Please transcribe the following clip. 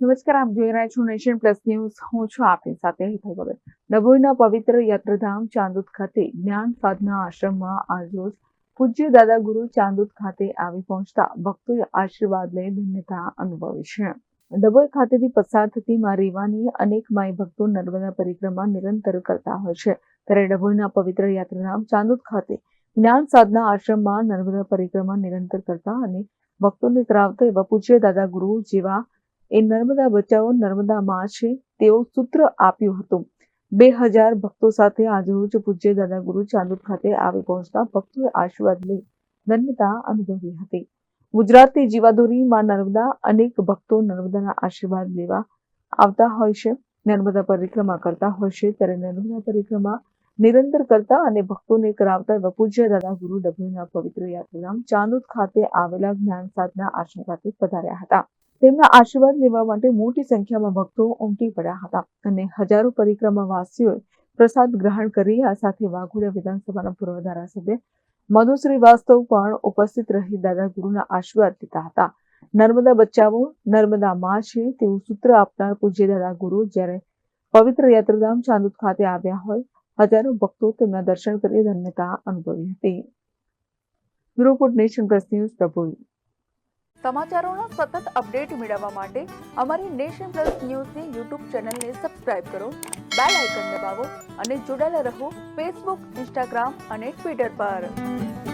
નમસ્કાર, આપ જોઈ રહ્યા છો નેશન પ્લસ ન્યૂઝ. હું છું આપની સાથે હિતલ ભગત. ડભોઈના પવિત્ર યાત્રાધામ ચાંદોદ ખાતે જ્ઞાન સાધના આશ્રમમાં આજરોજ પૂજ્ય દાદા ગુરુ ચાંદોદ ખાતે આવી પહોંચતા ભક્તોએ આશીર્વાદ લઈ ધન્યતા અનુભવી છે. ડભોઈ ખાતેથી પસાર થતી મા રેવાની અનેક માઈ ભક્તો નર્મદા પરિક્રમા નિરંતર કરતા હોય છે. ત્યારે ડભોઈના પવિત્ર યાત્રાધામ ચાંદોદ ખાતે જ્ઞાન સાધના આશ્રમમાં નર્મદા પરિક્રમા નિરંતર કરતા અને ભક્તોને કરાવતા એવા પૂજ્ય દાદા ગુરુ જેવા એ નર્મદા બચાવો નર્મદા માં છે તેઓ સૂત્ર આપ્યું હતું. 2000 ભક્તો સાથે આજરોજ પૂજ્ય દાદા ગુરુ ચાંદોદ ખાતે આવી પહોંચતા ભક્તોએ આશીર્વાદ લઈ ધન્યતા અનુભવી હતી. ગુજરાતની જીવાદોરી માં નર્મદા અનેક ભક્તો નર્મદાના આશીર્વાદ લેવા આવતા હોય છે, નર્મદા પરિક્રમા કરતા હોય છે. ત્યારે નર્મદા પરિક્રમા નિરંતર કરતા અને ભક્તોને કરાવતા એવા પૂજ્ય દાદા ગુરુ ડભોઈના પવિત્ર યાત્રાધામ ચાંદોદ ખાતે આવેલા જ્ઞાન સાધના આશ્રમ ખાતે પધાર્યા હતા. તેમના આશીર્વાદ લેવા માટે મોટી સંખ્યામાં ભક્તો ઉમટી પડ્યા હતા અને હજારો પરિક્રમાવાસીઓએ પ્રસાદ ગ્રહણ કરી આ સાથે વાઘોડિયા વિધાનસભાના પૂર્વ ધારાસભ્ય મધુ શ્રીવાસ્તવ પણ ઉપસ્થિત રહી દાદા ગુરુના આશીર્વાદ લીધા હતા. નર્મદા બચાવો નર્મદા માં છે તેવું સૂત્ર આપનાર પૂજ્ય દાદા ગુરુ જ્યારે પવિત્ર યાત્રાધામ ચાંદોદ ખાતે આવ્યા હોય, હજારો ભક્તો તેમના દર્શન કરી ધન્યતા અનુભવી હતી. Bureau report, nation plus news, Dabhoi. સમાચારોના સતત અપડેટ મેળવવા માટે અમારી નેશન પ્લસ ન્યૂઝની યુટ્યુબ ચેનલને સબસ્ક્રાઇબ કરો, બેલ આઇકન દબાવો અને જોડાયેલા રહો ફેસબુક, ઇન્સ્ટાગ્રામ અને ટ્વિટર પર.